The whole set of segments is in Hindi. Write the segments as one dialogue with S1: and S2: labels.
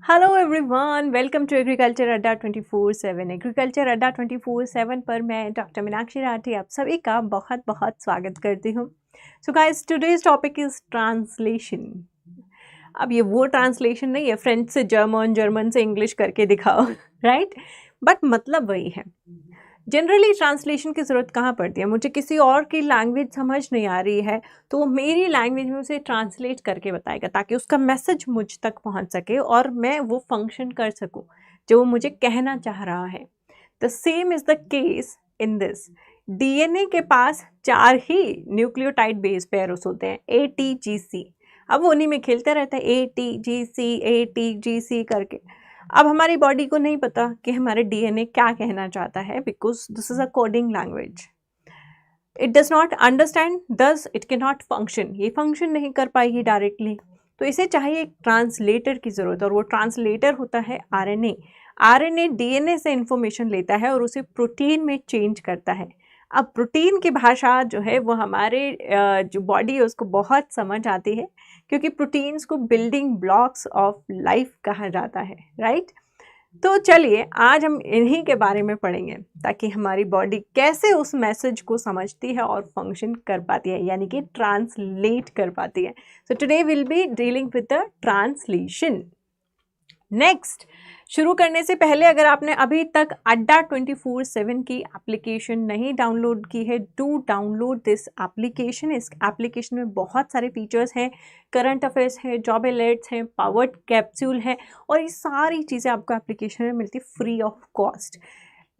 S1: Hello everyone, welcome to agriculture Adda 24/7। Agriculture Adda 24/7 पर मैं डॉक्टर मीनाक्षी राठी आप सभी का बहुत बहुत स्वागत करती हूँ। So guys, today's topic is translation. अब ये वो ट्रांसलेशन नहीं है फ्रेंच से जर्मन, जर्मन से इंग्लिश करके दिखाओ, राइट? बट मतलब वही है। जनरली ट्रांसलेशन की ज़रूरत कहाँ पड़ती है? मुझे किसी और की लैंग्वेज समझ नहीं आ रही है तो वो मेरी लैंग्वेज में उसे ट्रांसलेट करके बताएगा ताकि उसका मैसेज मुझ तक पहुँच सके और मैं वो फंक्शन कर सकूँ जो वो मुझे कहना चाह रहा है। The same is the case in this. DNA के पास 4 ही न्यूक्लियोटाइड बेस पेयर्स होते हैं, ATGC। अब वो उन्हीं में खेलते रहते हैं, ATGC ATGC करके। अब हमारी बॉडी को नहीं पता कि हमारे डीएनए क्या कहना चाहता है, because this is a coding language. It does not understand, thus it can not function. ये फंक्शन नहीं कर पाएगी डायरेक्टली, तो इसे चाहिए एक ट्रांसलेटर की ज़रूरत, और वो ट्रांसलेटर होता है आरएनए। आरएनए डीएनए से इंफॉर्मेशन लेता है और उसे प्रोटीन में चेंज करता है। अब प्रोटीन की भाषा जो है वो हमारे जो बॉडी है उसको बहुत समझ आती है, क्योंकि प्रोटीन्स को बिल्डिंग ब्लॉक्स ऑफ लाइफ कहा जाता है, राइट? तो चलिए आज हम इन्हीं के बारे में पढ़ेंगे ताकि हमारी बॉडी कैसे उस मैसेज को समझती है और फंक्शन कर पाती है, यानी कि ट्रांसलेट कर पाती है। So today will be dealing with the translation. Next, शुरू करने से पहले अगर आपने अभी तक अड्डा 24/7 की एप्लीकेशन नहीं डाउनलोड की है, डू डाउनलोड दिस एप्लीकेशन। इस एप्लीकेशन में बहुत सारे फीचर्स हैं, करंट अफेयर्स है, जॉब अलर्ट्स हैं, पावर्ड कैप्सूल है, और ये सारी चीज़ें आपको एप्लीकेशन में मिलती फ्री ऑफ कॉस्ट।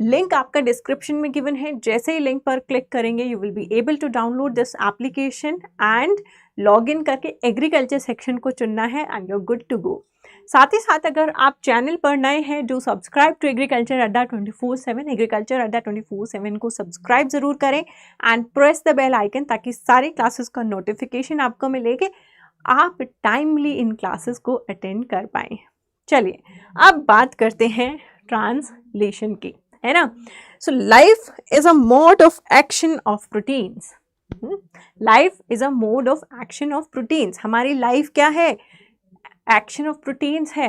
S1: लिंक आपका डिस्क्रिप्शन में गिवन है, जैसे ही लिंक पर क्लिक करेंगे you will be able to download this application and log in करके एग्रीकल्चर सेक्शन को चुनना है and you are good to गो। साथ ही साथ अगर आप चैनल पर नए हैं, do subscribe to agriculture Adda 24/7। Agriculture Adda 24/7 को सब्सक्राइब जरूर करें and press the bell icon ताकि सारी क्लासेस का नोटिफिकेशन आपको मिलेगी, आप टाइमली इन क्लासेस को अटेंड कर पाएँ। चलिए अब बात करते हैं ट्रांसलेशन की, है ना? So life is a mode of action of proteins. Life is a mode of action of proteins. हमारी लाइफ क्या है? एक्शन ऑफ प्रोटीन्स है।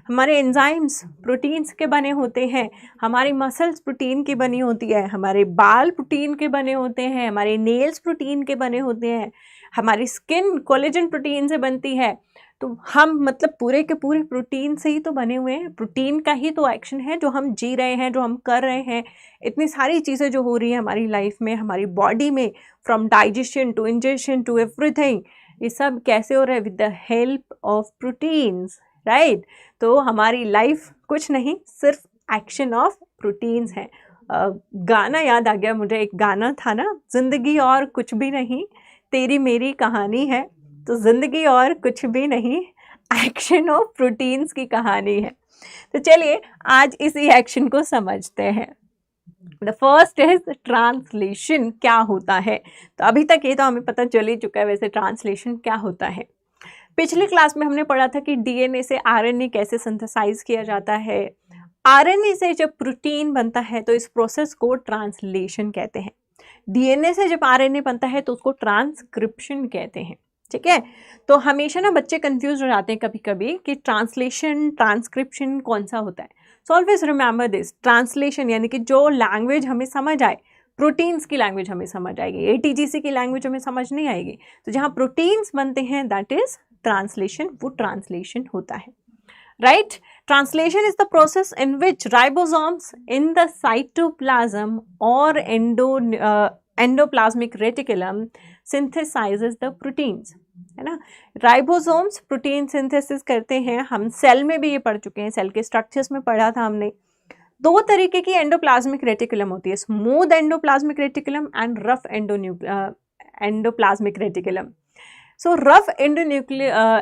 S1: हमारे एंजाइम्स प्रोटीन्स के बने होते हैं, हमारी मसल्स प्रोटीन की बनी होती है, हमारे बाल प्रोटीन के बने होते हैं, हमारे नेल्स प्रोटीन के बने होते हैं, हमारी स्किन कोलेजन प्रोटीन से बनती है। तो हम मतलब पूरे के पूरे प्रोटीन से ही तो बने हुए हैं, प्रोटीन का ही तो एक्शन है जो हम जी रहे हैं, जो हम कर रहे हैं। इतनी सारी चीज़ें जो हो रही है हमारी लाइफ में, हमारी बॉडी में, from digestion to ingestion to everything, ये सब कैसे हो रहा है? With the help of proteins, right? तो हमारी लाइफ कुछ नहीं, सिर्फ एक्शन ऑफ प्रोटीन्स है। गाना याद आ गया मुझे, एक गाना था ना, जिंदगी और कुछ भी नहीं, तेरी मेरी कहानी है। तो जिंदगी और कुछ भी नहीं, एक्शन ऑफ प्रोटीन्स की कहानी है। तो चलिए आज इसी एक्शन को समझते हैं। The first is translation. क्या होता है? तो अभी तक ये तो हमें पता चल ही चुका है वैसे ट्रांसलेशन क्या होता है। पिछली क्लास में हमने पढ़ा था कि डीएनए से आरएनए कैसे सिंथेसाइज किया जाता है। आरएनए से जब प्रोटीन बनता है तो इस प्रोसेस को ट्रांसलेशन कहते हैं। डीएनए से जब आरएनए बनता है तो उसको ट्रांसक्रिप्शन कहते हैं, ठीक है? तो हमेशा ना बच्चे कंफ्यूज हो जाते हैं कभी कभी कि ट्रांसलेशन ट्रांसक्रिप्शन कौन सा होता है। So always remember this, translation यानी कि जो लैंग्वेज हमें समझ आए, प्रोटीन्स की लैंग्वेज हमें समझ आएगी, एटीजीसी की लैंग्वेज हमें समझ नहीं आएगी। तो जहाँ प्रोटीन्स बनते हैं दैट इज ट्रांसलेशन, वो ट्रांसलेशन होता है, right? Translation is the process in which ribosomes in the cytoplasm और endoplasmic reticulum synthesizes the proteins, है ना? राइबोसोम्स प्रोटीन सिंथेसिस करते हैं। हम सेल में भी ये पढ़ चुके हैं, सेल के स्ट्रक्चर्स में पढ़ा था हमने। दो तरीके की एंडोप्लाज्मिक रेटिकुलम होती है, smooth endoplasmic reticulum and rough endoplasmic reticulum. So rough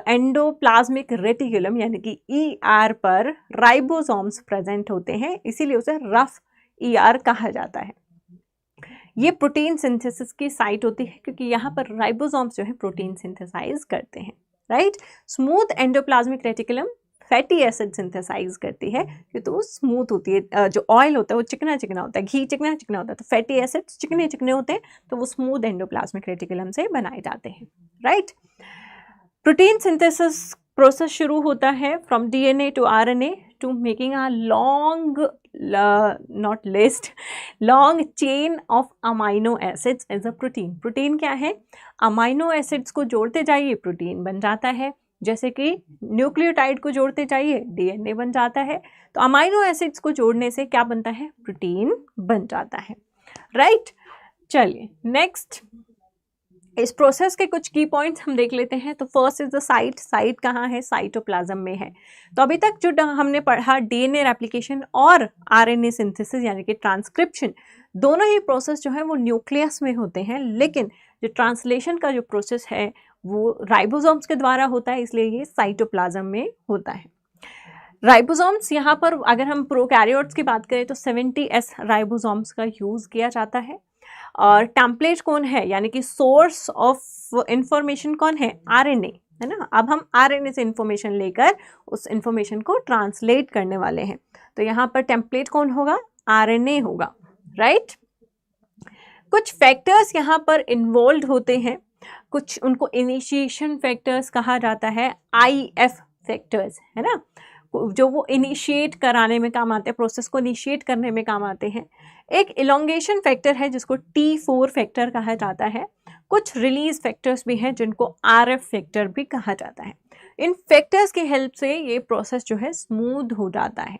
S1: endoplasmic reticulum यानी कि ER पर राइबोसोम्स प्रेजेंट होते हैं, इसीलिए उसे रफ ER कहा जाता है। ये प्रोटीन सिंथेसिस की साइट होती है क्योंकि यहाँ पर राइबोसोम्स जो है प्रोटीन सिंथेसाइज करते हैं, right? Smooth endoplasmic reticulum fatty acid synthesize करती है क्योंकि तो वो स्मूथ होती है। जो ऑयल होता है वो चिकना चिकना होता है, घी चिकना चिकना होता है, तो फैटी एसिड्स चिकने चिकने होते हैं, तो वो स्मूथ एंडोप्लाज्मिक रेटिकुलम से बनाए जाते हैं, राइट? प्रोटीन सिंथेसिस प्रोसेस शुरू होता है from DNA to RNA to making a long not list long chain of amino acids as a protein. Protein क्या है? अमाइनो एसिड्स को जोड़ते जाइए प्रोटीन बन जाता है, जैसे कि न्यूक्लियोटाइड को जोड़ते जाइए डीएनए बन जाता है। तो अमाइनो एसिड्स को जोड़ने से क्या बनता है? प्रोटीन बन जाता है, राइट। चलिए नेक्स्ट, इस प्रोसेस के कुछ की पॉइंट्स हम देख लेते हैं। तो first is the site. Site कहाँ है? साइटोप्लाज्म में है। तो अभी तक जो हमने पढ़ा डीएनए रेप्लिकेशन और आरएनए सिंथेसिस यानी कि ट्रांसक्रिप्शन, दोनों ही प्रोसेस जो है वो न्यूक्लियस में होते हैं, लेकिन जो ट्रांसलेशन का जो प्रोसेस है वो राइबोसोम्स के द्वारा होता है, इसलिए ये साइटोप्लाज्म में होता है। राइबोसोम्स यहाँ पर अगर हम प्रोकैरियोट्स की बात करें तो 70S राइबोसोम्स का यूज़ किया जाता है। और टेम्पलेट कौन है, यानी कि सोर्स ऑफ इंफॉर्मेशन कौन है? आरएनए, है ना। अब हम आरएनए से इंफॉर्मेशन लेकर उस इंफॉर्मेशन को ट्रांसलेट करने वाले हैं। तो यहाँ पर टेम्पलेट कौन होगा? आरएनए होगा, राइट। कुछ फैक्टर्स यहाँ पर इन्वॉल्व होते हैं, कुछ उनको इनिशिएशन फैक्टर्स कहा जाता है, आईएफ फैक्टर्स, है ना, जो वो इनिशिएट कराने में काम आते हैं, प्रोसेस को इनिशिएट करने में काम आते हैं। एक इलोंगेशन फैक्टर है जिसको T4 फैक्टर कहा जाता है। कुछ रिलीज फैक्टर्स भी हैं जिनको RF फैक्टर भी कहा जाता है। इन फैक्टर्स की हेल्प से ये प्रोसेस जो है स्मूथ हो जाता है,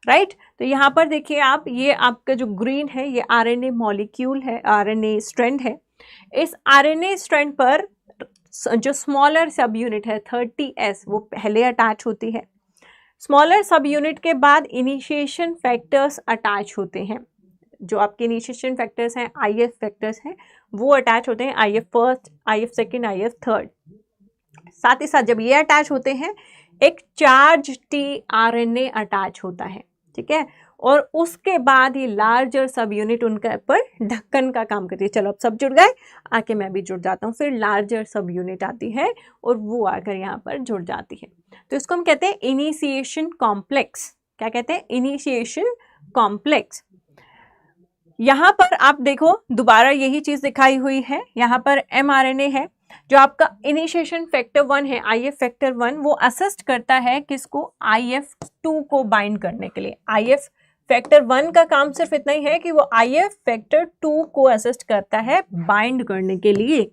S1: राइट। तो यहाँ पर देखिए आप, ये आपका जो ग्रीन है ये आरएनए मॉलिक्यूल है, आरएनए स्ट्रैंड है। इस आरएनए स्ट्रैंड पर जो स्मॉलर सब यूनिट है 30S वो पहले अटैच होती है। स्मॉलर सब यूनिट के बाद इनिशिएशन फैक्टर्स अटैच होते हैं। जो आपके इनिशिएशन फैक्टर्स हैं, आईएफ फैक्टर्स हैं, वो अटैच होते हैं, if first, if second, if third. साथ ही साथ जब ये अटैच होते हैं एक चार्ज tRNA अटैच होता है, ठीक है। और उसके बाद ये लार्जर सब यूनिट उनके ऊपर ढक्कन का काम करती है। चलो अब सब जुड़ गए, आके मैं भी जुड़ जाता हूँ। फिर लार्जर सब यूनिट आती है और वो आकर यहाँ पर जुड़ जाती है। तो इसको हम कहते हैं इनिशिएशन कॉम्प्लेक्स। क्या कहते हैं? Initiation complex. यहाँ पर आप देखो दोबारा यही चीज दिखाई हुई है। यहाँ पर mRNA है, जो आपका इनिशिएशन फैक्टर 1 है, IF फैक्टर 1, वो असिस्ट करता है किसको? IF2 को बाइंड करने के लिए। IF फैक्टर 1 का काम सिर्फ इतना ही है कि वो IF फैक्टर 2 को असिस्ट करता है बाइंड करने के लिए,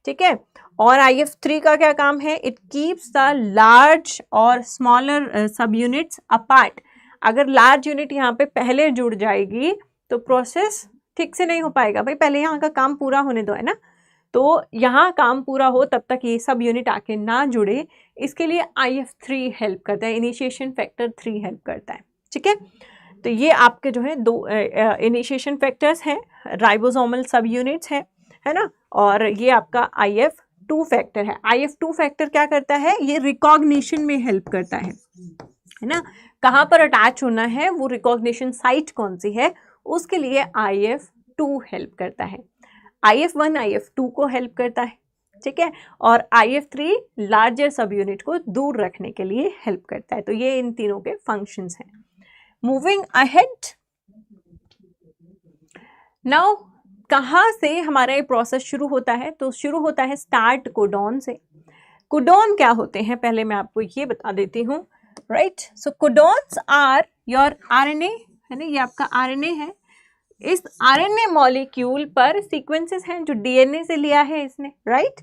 S1: ठीक है। और IF3 का क्या काम है? इट कीप्स द लार्ज और स्मॉलर सब यूनिट्स अपार्ट। अगर लार्ज यूनिट यहाँ पे पहले जुड़ जाएगी तो प्रोसेस ठीक से नहीं हो पाएगा। भाई पहले यहाँ का काम पूरा होने दो, है ना। तो यहाँ काम पूरा हो तब तक ये सब यूनिट आके ना जुड़े, इसके लिए IF3 हेल्प करता है, इनिशिएशन फैक्टर 3 हेल्प करता है, ठीक है। तो ये आपके जो है दो इनिशिएशन फैक्टर्स हैं, राइबोसोमल सब यूनिट्स हैं, है ना। और ये आपका IF2 फैक्टर है। IF2 फैक्टर क्या करता है? ये रिकॉग्निशन में हेल्प करता है ना। कहाँ पर अटैच होना है, वो रिकॉग्निशन साइट कौन सी है, उसके लिए IF2 हेल्प करता है। IF1 IF2 को हेल्प करता है, ठीक है। और IF3 लार्जर सब यूनिट को दूर रखने के लिए हेल्प करता है। तो ये इन तीनों के फंक्शंस हैं। मूविंग अहेड, नाउ कहाँ से हमारा ये प्रोसेस शुरू होता है? तो शुरू होता है स्टार्ट कोडॉन से। कोडॉन क्या होते हैं पहले मैं आपको ये बता देती हूँ, right. So codons are your RNA, है ना, ये आपका RNA है। इस RNA मॉलिक्यूल पर सीक्वेंसेस हैं जो DNA से लिया है इसने, राइट।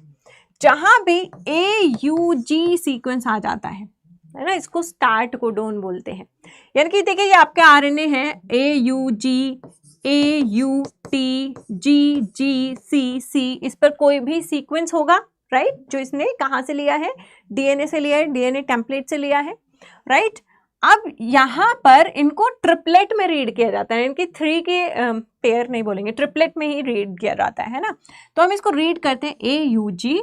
S1: जहां भी AUG सीक्वेंस आ जाता है ना, इसको स्टार्ट कोडॉन बोलते हैं। यानी कि देखिए ये आपके RNA है, AUG, AUT, GGCC, इस पर कोई भी सीक्वेंस होगा, राइट, जो इसने कहाँ से लिया है? DNA से लिया है, DNA टेम्पलेट से लिया है, राइट। अब यहाँ पर इनको ट्रिपलेट में रीड किया जाता है, इनकी 3 के पेयर नहीं बोलेंगे, ट्रिपलेट में ही रीड किया जाता है ना। तो हम इसको रीड करते हैं AUG,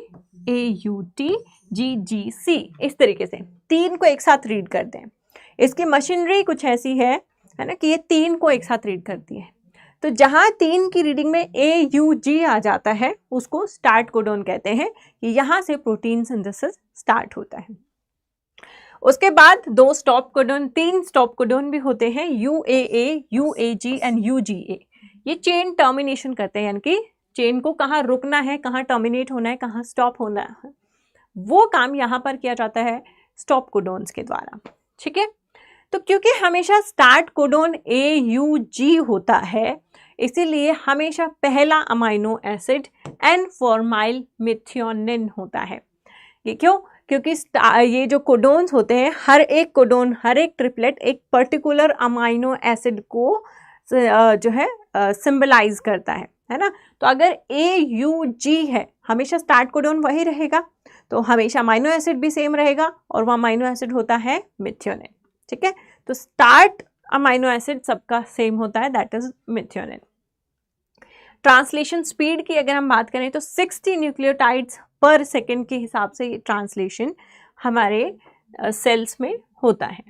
S1: AUT, GGC, इस तरीके से 3 को एक साथ रीड करते हैं। इसकी मशीनरी कुछ ऐसी है ना, कि ये 3 को एक साथ रीड करती है। तो जहाँ 3 की रीडिंग में AUG आ जाता है उसको स्टार्ट कोडॉन कहते हैं, कि यहाँ से प्रोटीन सिंथेसिस स्टार्ट होता है। उसके बाद 2 स्टॉप कोडॉन, 3 स्टॉप कोडॉन भी होते हैं, UAA, UAG एंड UGA। ये चेन टर्मिनेशन करते हैं, यानी कि चेन को कहाँ रुकना है, कहाँ टर्मिनेट होना है, कहाँ स्टॉप होना है, वो काम यहाँ पर किया जाता है स्टॉप कोडोन्स के द्वारा। ठीक है, तो क्योंकि हमेशा स्टार्ट कोडोन AUG होता है, इसीलिए हमेशा पहला अमाइनो एसिड N-फॉर्माइल मेथियोनिन होता है। ये क्यों? क्योंकि ये जो कोडोन्स होते हैं, हर एक कोडोन, हर एक ट्रिपलेट एक पर्टिकुलर अमाइनो एसिड को जो है सिंबलाइज करता है ना। तो अगर AUG है, हमेशा स्टार्ट कोडोन वही रहेगा, तो हमेशा अमाइनो एसिड भी सेम रहेगा, और वो अमाइनो एसिड होता है मेथियोनिन। ठीक है, तो स्टार्ट अमाइनो एसिड सबका सेम होता है, that is methionine. Translation speed की अगर हम बात करें तो 60 न्यूक्लियोटाइड्स पर सेकेंड के हिसाब से ये ट्रांसलेशन हमारे सेल्स में होता है।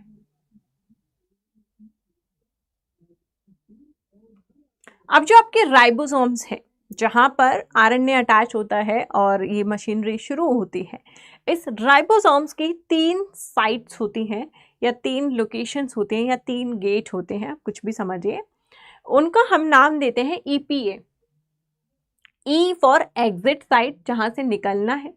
S1: अब जो आपके राइबोसोम्स हैं, जहां पर RNA अटैच होता है और ये मशीनरी शुरू होती है, इस राइबोसोम्स की 3 साइट्स होती हैं, या 3 लोकेशंस होते हैं, या 3 गेट होते हैं, आप कुछ भी समझिए। उनका हम नाम देते हैं EPA। E for exit site, जहां से निकलना है।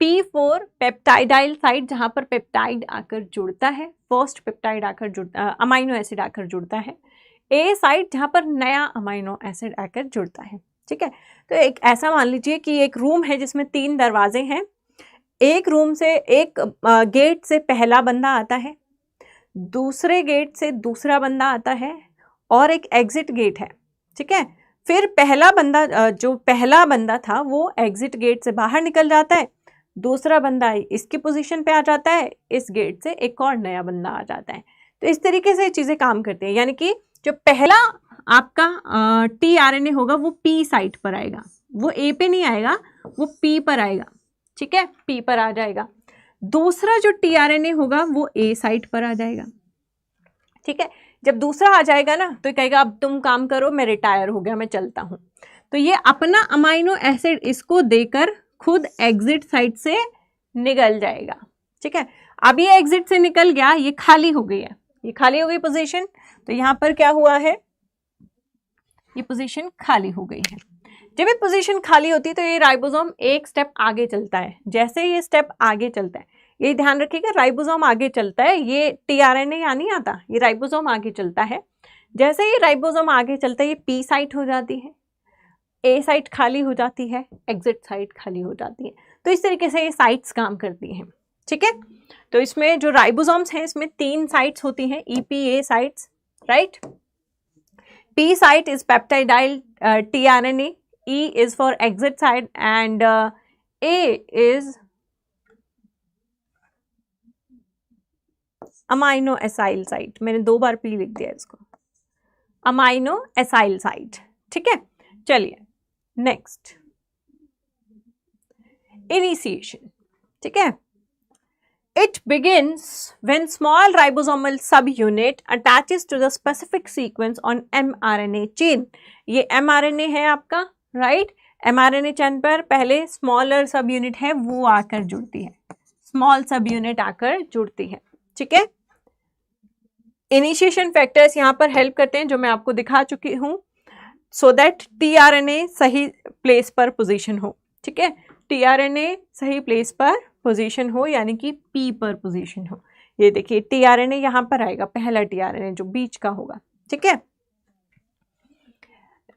S1: P फॉर पेप्टाइडाइल साइट, जहां पर पेप्टाइड आकर जुड़ता है, फर्स्ट पेप्टाइड आकर जुड़ता, अमाइनो एसिड आकर जुड़ता है। A साइट, जहां पर नया अमाइनो एसिड आकर जुड़ता है। ठीक है, तो एक ऐसा मान लीजिए कि एक रूम है जिसमें 3 दरवाजे हैं। एक रूम से, एक गेट से पहला बंदा आता है, दूसरे गेट से दूसरा बंदा आता है, और एक एग्जिट गेट है। ठीक है, फिर पहला बंदा, जो पहला बंदा था वो एग्जिट गेट से बाहर निकल जाता है, दूसरा बंदा इसकी पोजीशन पे आ जाता है, इस गेट से एक और नया बंदा आ जाता है। तो इस तरीके से चीज़ें काम करती हैं, यानी कि जो पहला आपका tRNA होगा वो P साइट पर आएगा, वो A पे नहीं आएगा, वो P पर आएगा। ठीक है, P पर आ जाएगा। दूसरा जो tRNA होगा वो A साइट पर आ जाएगा। ठीक है, जब दूसरा आ जाएगा ना, तो कहेगा अब तुम काम करो, मैं रिटायर हो गया, मैं चलता हूं। तो ये अपना अमाइनो एसिड इसको देकर खुद एग्जिट साइट से निकल जाएगा। ठीक है, अब ये एग्जिट से निकल गया, ये खाली हो गई है, ये खाली हो गई पोजीशन। तो यहां पर क्या हुआ है, ये पोजीशन खाली हो गई है। जब ये पोजीशन खाली होती है तो ये राइबोसोम एक स्टेप आगे चलता है। जैसे ये स्टेप आगे चलता है, ये ध्यान रखिएगा, राइबोसोम आगे चलता है, ये tRNA यहाँ नहीं आता, ये राइबोसोम आगे चलता है। जैसे ये राइबोसोम आगे चलता है, ये P साइट हो जाती है, A साइट खाली हो जाती है, एग्जिट साइट खाली हो जाती है। तो इस तरीके से ये साइट्स काम करती हैं। ठीक है, तो इसमें जो राइबोसोम्स हैं, इसमें 3 साइट्स होती हैं, EPA sites, right. P site is peptidyl tRNA, E is for exit site, and A is amino acyl site. मैंने 2 बार P लिख दिया इसको, अमाइनो एसाइल साइट। ठीक है, चलिए नेक्स्ट, इनिशिएशन। ठीक है, it begins when small ribosomal subunit attaches to the specific sequence on mRNA chain। ये mRNA है आपका, राइट। mRNA चेन पर पहले स्मॉलर सब यूनिट है, वो आकर जुड़ती है, स्मॉल सब यूनिट आकर जुड़ती है। ठीक है, इनिशिएशन फैक्टर्स यहाँ पर हेल्प करते हैं, जो मैं आपको दिखा चुकी हूँ, सो दैट tRNA सही प्लेस पर पोजीशन हो। ठीक है, tRNA सही प्लेस पर पोजीशन हो, यानी कि P पर पोजीशन हो। ये देखिए tRNA यहाँ पर आएगा, पहला tRNA जो बीच का होगा। ठीक है,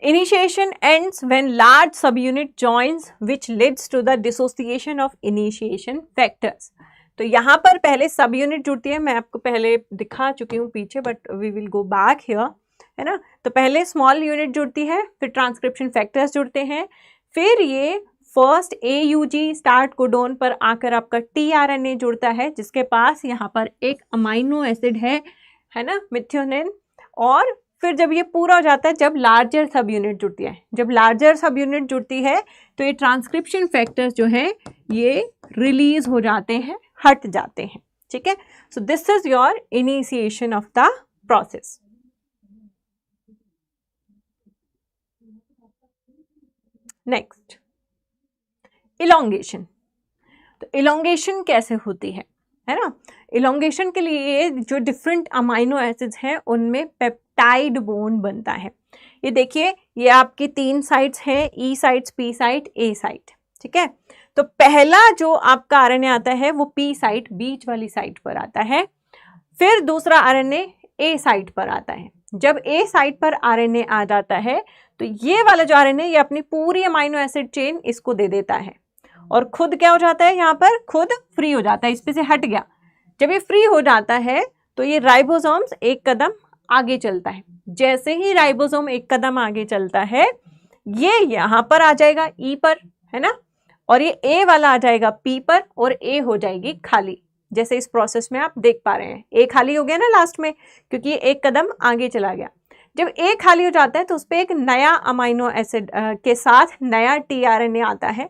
S1: initiation ends when large subunit joins which leads to the dissociation of initiation factors. तो यहाँ पर पहले सब यूनिट जुड़ती है, मैं आपको पहले दिखा चुकी हूँ पीछे, but we will go back here, है ना। तो पहले स्मॉल यूनिट जुड़ती है, फिर ट्रांसक्रिप्शन फैक्टर्स जुड़ते हैं, फिर ये फर्स्ट AUG स्टार्ट कोडोन पर आकर आपका tRNA जुड़ता है, जिसके पास यहाँ पर एक अमाइनो एसिड है ना, मेथियोनिन। और फिर जब ये पूरा हो जाता है, जब लार्जर सब यूनिट जुड़ती है, जब लार्जर सब यूनिट जुड़ती है तो ये ट्रांसक्रिप्शन फैक्टर्स जो हैं ये रिलीज हो जाते हैं, हट जाते हैं। ठीक है, so this is your initiation of the process. Next, elongation. तो इलोंगेशन कैसे होती है ना। इलोंगेशन के लिए जो डिफरेंट अमाइनो एसिड्स हैं उनमें पेप्टाइड बॉन्ड बनता है। ये देखिए, ये आपकी 3 साइट्स हैं, E sites, P site, A site. ठीक है। तो पहला जो आपका आरएनए आता है वो पी साइट बीच वाली साइट पर आता है, फिर दूसरा आरएनए ए साइट पर आता है। जब ए साइट पर आरएनए आ जाता है तो ये वाला जो आरएनए ये अपनी पूरी अमाइनो एसिड चेन इसको दे देता है और खुद क्या हो जाता है, यहाँ पर खुद फ्री हो जाता है, इस पे से हट गया। जब ये फ्री हो जाता है तो ये राइबोसोम्स एक कदम आगे चलता है। जैसे ही राइबोसोम एक कदम आगे चलता है ये यहाँ पर आ जाएगा ई पर, है ना, और ये ए वाला आ जाएगा पी पर और ए हो जाएगी खाली। जैसे इस प्रोसेस में आप देख पा रहे हैं ए खाली हो गया ना लास्ट में, क्योंकि ये एक कदम आगे चला गया। जब ए खाली हो जाता है तो उस पर एक नया अमाइनो एसिड के साथ नया टीआरएनए आता है,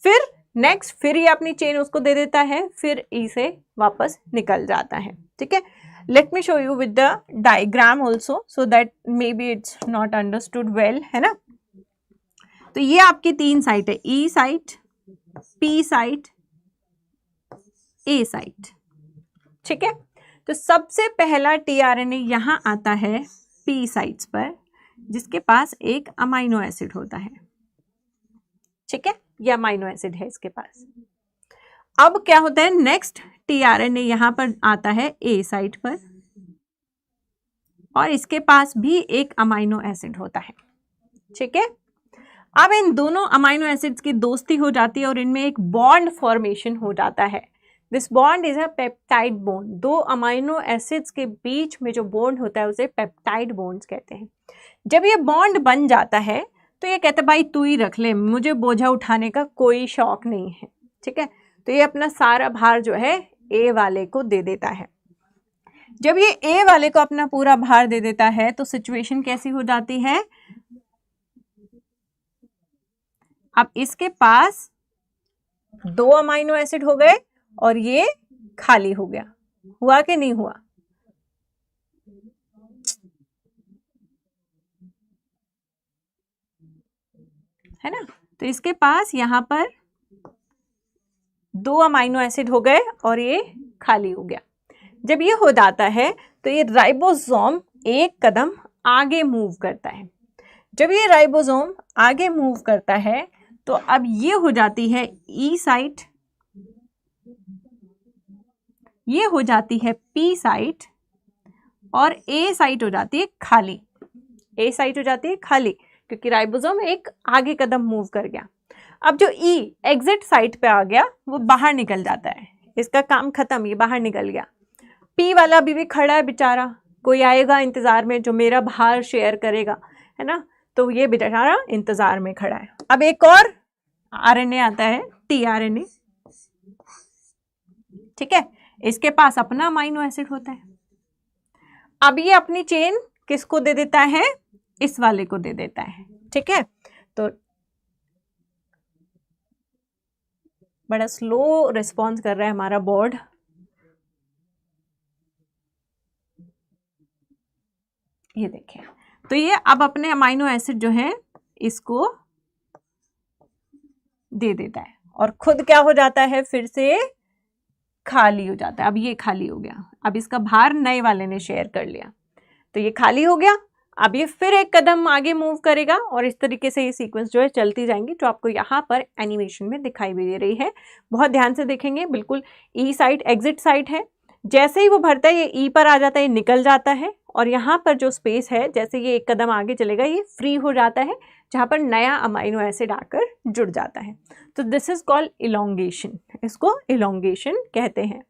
S1: फिर नेक्स्ट फिर ये अपनी चेन उसको दे देता है, फिर ई से वापस निकल जाता है। ठीक है, let me show you with the diagram also so that may be it's not understood well, है ना। तो ये आपकी 3 साइट है, ई साइट, पी साइट, ए साइट। ठीक है, तो सबसे पहला टीआरएनए यहाँ आता है पी साइट्स पर, जिसके पास एक अमाइनो एसिड होता है। ठीक है, ये अमाइनो एसिड है इसके पास। अब क्या होता है, नेक्स्ट टीआरएनए यहाँ पर आता है ए साइट पर और इसके पास भी एक अमाइनो एसिड होता है। ठीक है, अब इन दोनों अमाइनो एसिड्स की दोस्ती हो जाती है और इनमें एक बॉन्ड फॉर्मेशन हो जाता है। This bond is a peptide bond. 2 amino acids के बीच में जो बॉन्ड होता है उसे पेप्टाइड बॉन्ड्स कहते हैं। जब ये बॉन्ड बन जाता है तो ये कहता है भाई तू ही रख ले, मुझे बोझा उठाने का कोई शौक नहीं है। ठीक है, तो ये अपना सारा भार जो है ए वाले को दे देता है। जब ये ए वाले को अपना पूरा भार दे देता है तो सिचुएशन कैसी हो जाती है, अब इसके पास 2 अमाइनो एसिड हो गए और ये खाली हो गया। हुआ कि नहीं हुआ? है ना, तो इसके पास यहां पर 2 अमाइनो एसिड हो गए और ये खाली हो गया। जब ये हो जाता है तो ये राइबोसोम एक कदम आगे मूव करता है। जब ये राइबोसोम आगे मूव करता है तो अब ये हो जाती है ई साइट, ये हो जाती है पी साइट और ए साइट हो जाती है खाली। ए साइट हो जाती है खाली क्योंकि राइबोसोम एक आगे कदम मूव कर गया। अब जो ई एग्जिट साइट पे आ गया वो बाहर निकल जाता है, इसका काम खत्म, ये बाहर निकल गया। पी वाला अभी भी खड़ा है बेचारा, कोई आएगा इंतजार में जो मेरा भार शेयर करेगा, है ना, तो ये बेचारा इंतजार में खड़ा है। अब एक और आरएनए आता है टीआरएनए। ठीक है, इसके पास अपना अमाइनो एसिड होता है। अब ये अपनी चेन किसको दे देता है, इस वाले को दे देता है। ठीक है, तो बड़ा स्लो रिस्पॉन्स कर रहा है हमारा बोर्ड। ये देखिए, तो ये अब अपने अमाइनो एसिड जो है इसको दे देता है और खुद क्या हो जाता है, फिर से खाली हो जाता है। अब ये खाली हो गया, अब इसका भार नए वाले ने शेयर कर लिया तो ये खाली हो गया। अब ये फिर एक कदम आगे मूव करेगा और इस तरीके से ये सीक्वेंस जो है चलती जाएंगी, जो आपको यहाँ पर एनिमेशन में दिखाई भी दे रही है। बहुत ध्यान से देखेंगे, बिल्कुल ई साइट एग्जिट साइट है। जैसे ही वो भरता है ये ई पर आ जाता है, ये निकल जाता है और यहाँ पर जो स्पेस है जैसे ये एक कदम आगे चलेगा ये फ्री हो जाता है, जहाँ पर नया अमाइनो एसिड आकर जुड़ जाता है। तो दिस इज कॉल्ड इलोंगेशन, इसको इलोंगेशन कहते हैं।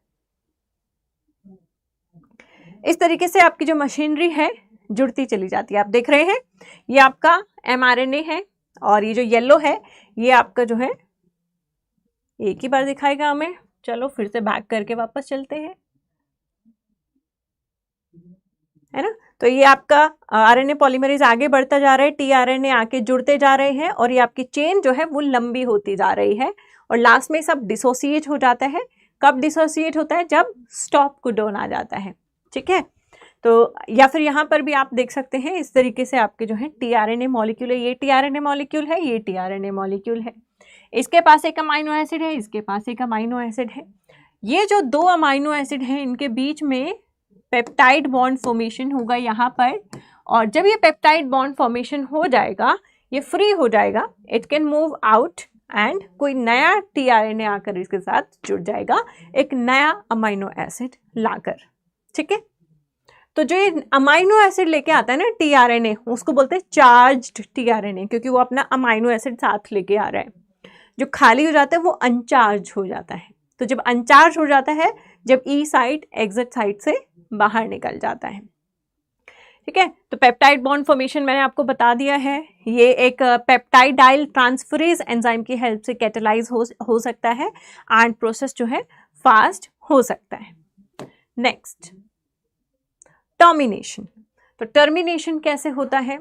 S1: इस तरीके से आपकी जो मशीनरी है जुड़ती चली जाती है। आप देख रहे हैं ये आपका एमआरएनए है और ये जो येलो है ये आपका जो है, एक ही बार दिखाएगा हमें। चलो फिर से बैक करके वापस चलते हैं, है ना। तो ये आपका आरएनए पॉलीमरेज आगे बढ़ता जा रहा है, टीआरएनए आके जुड़ते जा रहे हैं और ये आपकी चेन जो है वो लंबी होती जा रही है और लास्ट में सब डिसोसिएट हो जाता है। कब डिसोसिएट होता है, जब स्टॉप कोडॉन आ जाता है। ठीक है, तो या फिर यहाँ पर भी आप देख सकते हैं इस तरीके से आपके जो है टीआरएनए मॉलिक्यूल है, ये टीआरएनए मॉलिक्यूल है, ये टीआरएनए मॉलिक्यूल है। इसके पास एक अमाइनो एसिड है, इसके पास एक अमाइनो एसिड है। ये जो 2 अमाइनो एसिड हैं इनके बीच में पेप्टाइड बॉन्ड फॉर्मेशन होगा यहाँ पर, और जब ये पेप्टाइड बॉन्ड फॉर्मेशन हो जाएगा ये फ्री हो जाएगा, it can move out and कोई नया टीआरएनए आकर इसके साथ जुड़ जाएगा, एक नया अमाइनो एसिड लाकर। ठीक है, तो जो ये अमाइनो एसिड लेके आता है ना टीआरएनए, उसको बोलते हैं चार्ज्ड टीआरएनए, क्योंकि वो अपना अमाइनो एसिड साथ लेके आ रहा है। जो खाली हो जाता है वो अनचार्ज हो जाता है। तो जब अनचार्ज हो जाता है, जब ई साइट एग्जिट साइट से बाहर निकल जाता है। ठीक है, तो पेप्टाइड बॉन्ड फॉर्मेशन मैंने आपको बता दिया है। ये एक पेप्टाइडाइल ट्रांसफरेज एंजाइम की हेल्प से कैटेलाइज हो सकता है एंड प्रोसेस जो है फास्ट हो सकता है। Next, termination. तो टर्मिनेशन कैसे होता है?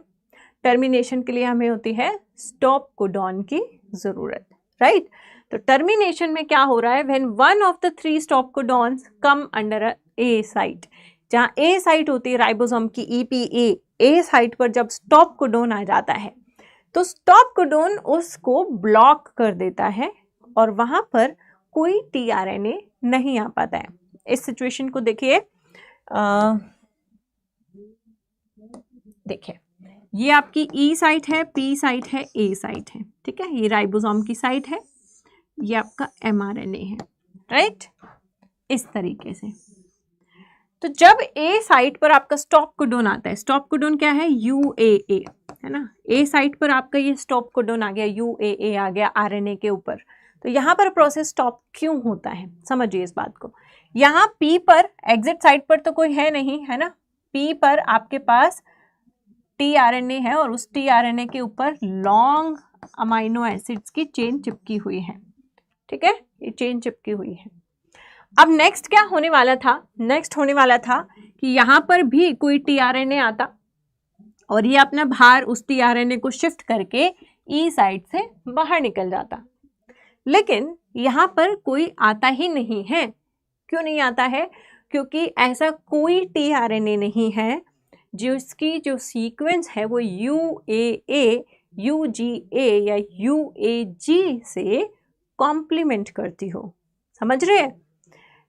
S1: टर्मिनेशन के लिए हमें होती है स्टॉप कोडॉन की जरूरत, राइट? तो टर्मिनेशन में क्या हो रहा है? When one of the 3 stop codons come under A site, जहाँ ए साइट होती है राइबोसोम की EPA, ए साइट पर जब स्टॉप कोडॉन आ जाता है तो स्टॉप कोडॉन उसको ब्लॉक कर देता है और वहां पर कोई टीआरएनए नहीं आ पाता है। इस सिचुएशन को देखिए, देखिए ये आपकी ई साइट है, पी साइट है, ए साइट है। ठीक है, ये राइबोसोम की साइट है, ये आपका mRNA है, राइट? इस तरीके से। तो जब ए साइट पर आपका स्टॉप कोडॉन आता है, स्टॉप कोडॉन क्या है? UAA, है ना? ए साइट पर आपका ये स्टॉप कोडॉन आ गया, UAA आ गया RNA के ऊपर। तो यहाँ पर प्रोसेस स्टॉप क्यों होता है, समझिए इस बात को। यहाँ P पर एग्जिट साइट पर तो कोई है नहीं, है ना? P पर आपके पास टीआरएनए है और उस टीआरएनए के ऊपर लॉन्ग अमाइनो एसिड्स की चेन चिपकी हुई है। ठीक है, ये चेन चिपकी हुई है। अब नेक्स्ट क्या होने वाला था? नेक्स्ट होने वाला था कि यहाँ पर भी कोई टीआरएनए आता और ये अपना भार उस टीआरएनए को शिफ्ट करके ई साइट से बाहर निकल जाता, लेकिन यहाँ पर कोई आता ही नहीं है। क्यों नहीं आता है? क्योंकि ऐसा कोई टीआरएनए नहीं है जिसकी जो सीक्वेंस है वो UAA, UGA या UAG से कॉम्प्लीमेंट करती हो। समझ रहे हैं?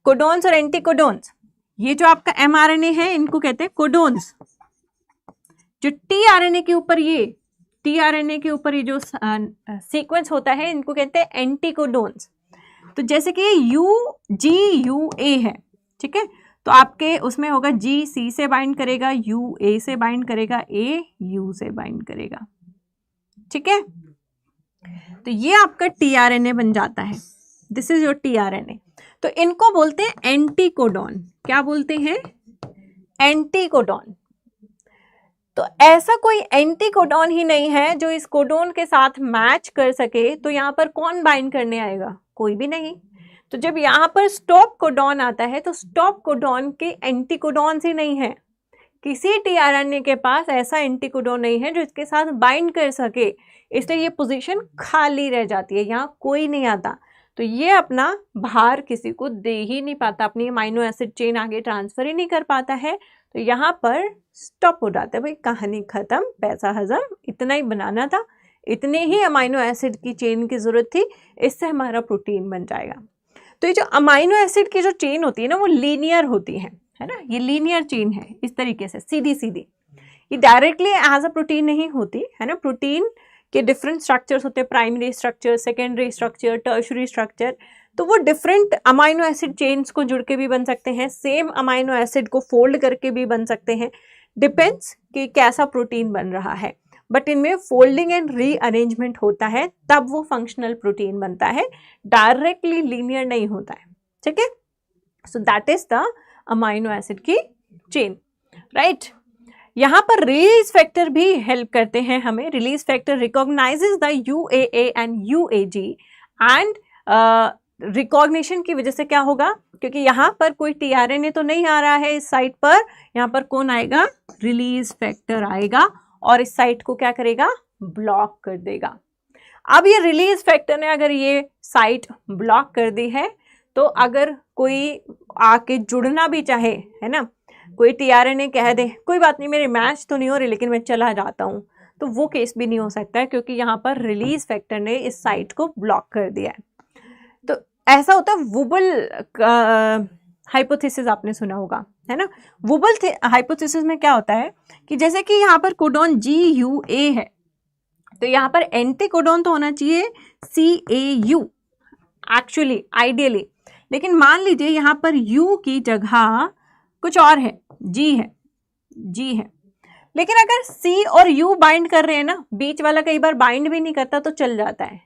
S1: कोडॉन्स और एंटीकोडॉन्स, ये जो आपका mRNA है इनको कहते हैं कोडॉन्स। जो टीआरएनए के ऊपर ये जो सीक्वेंस होता है इनको कहते हैं एंटीकोडॉन्स। तो जैसे कि UGUA है, ठीक है, तो आपके उसमें होगा G C से बाइंड करेगा, U A से बाइंड करेगा, A U से बाइंड करेगा। ठीक है, तो ये आपका टीआरएनए बन जाता है। This is your tRNA. तो इनको बोलते हैं एंटीकोडॉन। क्या बोलते हैं? एंटीकोडॉन। तो ऐसा कोई एंटीकोडॉन ही नहीं है जो इस कोडॉन के साथ मैच कर सके। तो यहाँ पर कौन बाइंड करने आएगा? कोई भी नहीं। तो जब यहाँ पर स्टॉप कोडॉन आता है तो स्टॉप कोडॉन के एंटीकोडॉन ही नहीं है। किसी टीआरएनए के पास ऐसा एंटीकोडॉन नहीं है जो इसके साथ बाइंड कर सके, इसलिए ये पोजीशन खाली रह जाती है, यहाँ कोई नहीं आता। तो ये अपना भार किसी को दे ही नहीं पाता, अपनी अमाइनो एसिड चेन आगे ट्रांसफर ही नहीं कर पाता है। तो यहाँ पर स्टॉप हो जाता है, भाई कहानी खत्म, पैसा हजम, इतना ही बनाना था, इतने ही अमाइनो एसिड की चेन की जरूरत थी, इससे हमारा प्रोटीन बन जाएगा। तो ये जो अमाइनो एसिड की जो चेन होती है ना वो लीनियर होती है ना? ये लीनियर चेन है, इस तरीके से सीधी सीधी। ये डायरेक्टली एज अ प्रोटीन नहीं होती है ना। प्रोटीन के डिफरेंट स्ट्रक्चर्स होते हैं, primary structure, secondary structure, tertiary structure. तो वो डिफरेंट अमाइनो एसिड चेन्स को जुड़ के भी बन सकते हैं, सेम अमाइनो एसिड को फोल्ड करके भी बन सकते हैं, डिपेंड्स कि कैसा प्रोटीन बन रहा है। बट इनमें फोल्डिंग एंड रीअरेंजमेंट होता है, तब वो फंक्शनल प्रोटीन बनता है, डायरेक्टली लीनियर नहीं होता है। ठीक है, so that is the amino acid की चेन, राइट? यहाँ पर रिलीज फैक्टर भी हेल्प करते हैं हमें। Release factor recognises the UAA and UAG and recognition की वजह से क्या होगा? क्योंकि यहाँ पर कोई टीआरएनए तो नहीं आ रहा है इस साइट पर, यहाँ पर कौन आएगा? रिलीज फैक्टर आएगा और इस साइट को क्या करेगा? ब्लॉक कर देगा। अब ये रिलीज फैक्टर ने अगर ये साइट ब्लॉक कर दी है तो अगर कोई आके जुड़ना भी चाहे, है ना, कोई टीआरएनए कह दे कोई बात नहीं मेरी मैच तो नहीं हो रही लेकिन मैं चला जाता हूँ, तो वो केस भी नहीं हो सकता है, क्योंकि यहाँ पर रिलीज फैक्टर ने इस साइट को ब्लॉक कर दिया है। तो ऐसा होता है वुबल हाइपोथेसिस, आपने सुना होगा, है ना। वुबल हाइपोथेसिस में क्या होता है कि जैसे कि यहाँ पर कोडॉन GUA है तो यहाँ पर एंटिकोडॉन तो होना चाहिए CAU एक्चुअली आइडियली, लेकिन मान लीजिए यहाँ पर U की जगह कुछ और है, G है। लेकिन अगर C और U बाइंड कर रहे हैं ना, बीच वाला कई बार बाइंड भी नहीं करता तो चल जाता है।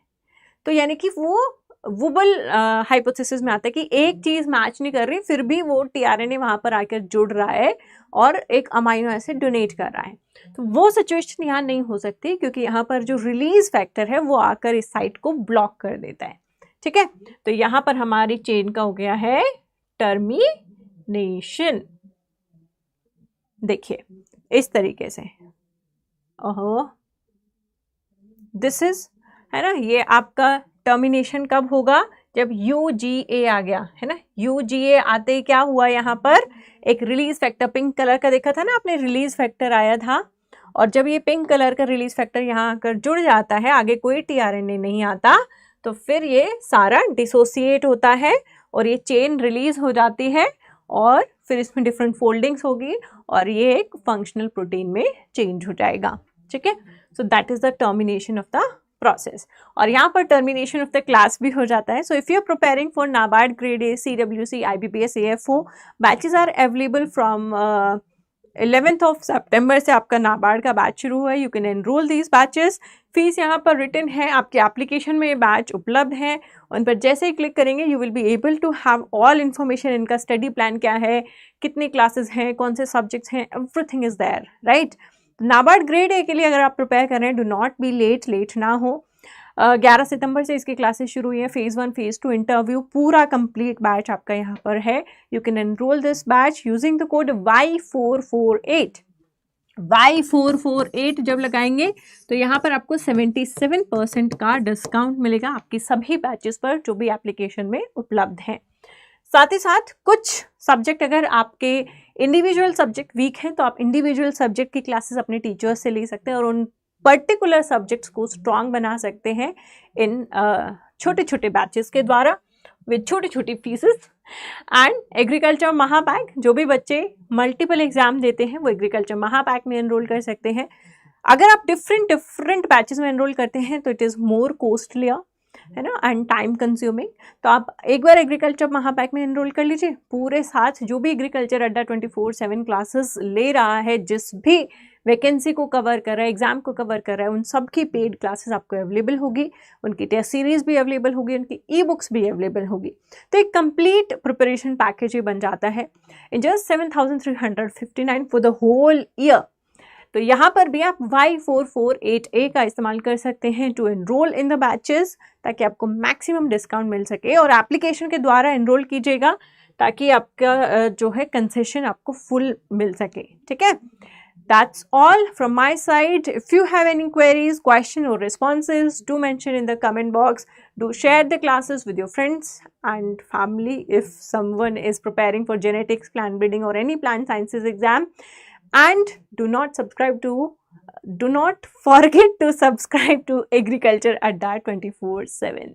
S1: तो यानी कि वो वुबल हाइपोथेसिस में आता है कि एक चीज मैच नहीं कर रही, फिर भी वो टीआरएनए वहां पर आकर जुड़ रहा है और एक अमाइनो एसिड डोनेट कर रहा है। तो वो सिचुएशन यहाँ नहीं हो सकती, क्योंकि यहाँ पर जो रिलीज फैक्टर है वो आकर इस साइट को ब्लॉक कर देता है। ठीक है, तो यहाँ पर हमारी चेन का हो गया है टर्मिनेशन। देखिए इस तरीके से, ओहो दिस इज, है ना, ये आपका टर्मिनेशन कब होगा, जब UGA आ गया, है ना। UGA आते ही क्या हुआ, यहाँ पर एक रिलीज फैक्टर पिंक कलर का देखा था ना आपने, रिलीज फैक्टर आया था, और जब ये पिंक कलर का रिलीज फैक्टर यहाँ आकर जुड़ जाता है, आगे कोई टीआरएनए नहीं आता, तो फिर ये सारा डिसोसिएट होता है और ये चेन रिलीज हो जाती है, और फिर इसमें डिफरेंट फोल्डिंग्स होगी और ये एक फंक्शनल प्रोटीन में चेंज हो जाएगा। ठीक है, so that is the termination of the process. और यहाँ पर टर्मिनेशन ऑफ द क्लास भी हो जाता है। So if you are preparing for NABARD grade A, CWC, IBPS, AFO, batches are available from 11th of September से आपका नाबार्ड का बैच शुरू हुआ है। You can enrol these batches. Fees यहाँ पर रिटन है, आपके एप्लीकेशन में ये बैच उपलब्ध है, उन पर जैसे ही क्लिक करेंगे you will be able to have all information. इनका स्टडी प्लान क्या है, कितनी क्लासेस हैं, कौन से सब्जेक्ट्स हैं, everything is there, right. NABARD grade A के लिए अगर आप प्रिपेयर कर रहे हैं, डू नॉट बी लेट ना हो। 11 सितंबर से इसकी क्लासेस शुरू हुई है। फेज़ 1 फेज़ 2 इंटरव्यू पूरा कंप्लीट बैच आपका यहाँ पर है। You can enrol this batch using the code Y448। Y448 जब लगाएंगे तो यहाँ पर आपको 77% का डिस्काउंट मिलेगा आपकी सभी बैचेस पर जो भी एप्लीकेशन में उपलब्ध हैं। साथ ही साथ कुछ सब्जेक्ट, अगर आपके इंडिविजुअल सब्जेक्ट वीक हैं तो आप इंडिविजुअल सब्जेक्ट की क्लासेस अपने टीचर्स से ले सकते हैं और उन पर्टिकुलर सब्जेक्ट्स को स्ट्रॉन्ग बना सकते हैं इन छोटे छोटे बैचेस के द्वारा विद छोटी छोटी फीसेस। एंड एग्रीकल्चर महापैक, जो भी बच्चे मल्टीपल एग्जाम देते हैं वो एग्रीकल्चर महापैक में एनरोल कर सकते हैं। अगर आप डिफरेंट बैचेस में एनरोल करते हैं तो इट इज़ मोर कॉस्टलियर, है ना, एंड टाइम कंज्यूमिंग। तो आप एक बार एग्रीकल्चर महापैक में एनरोल कर लीजिए। पूरे साथ जो भी एग्रीकल्चर अड्डा 24/7 क्लासेस ले रहा है, जिस भी वैकेंसी को कवर कर रहा है, एग्जाम को कवर कर रहा है, उन सब की पेड क्लासेस आपको अवेलेबल होगी, उनकी टेस्ट सीरीज भी अवेलेबल होगी, उनकी ई बुक्स भी अवेलेबल होगी। तो एक कंप्लीट प्रिपरेशन पैकेज ही बन जाता है in just 7,359 for the whole year. तो यहाँ पर भी आप Y448A का इस्तेमाल कर सकते हैं to enrol in the batches, ताकि आपको मैक्सिमम डिस्काउंट मिल सके। और एप्लीकेशन के द्वारा एनरोल कीजिएगा ताकि आपका जो है कंसेशन आपको फुल मिल सके। ठीक है, that's all from my side. If you have any queries, question or responses, do mention in the comment box. Do share the classes with your friends and family if someone is preparing for genetics, plant breeding or any plant sciences exam. And do not forget to subscribe to Agriculture Adda 24/7.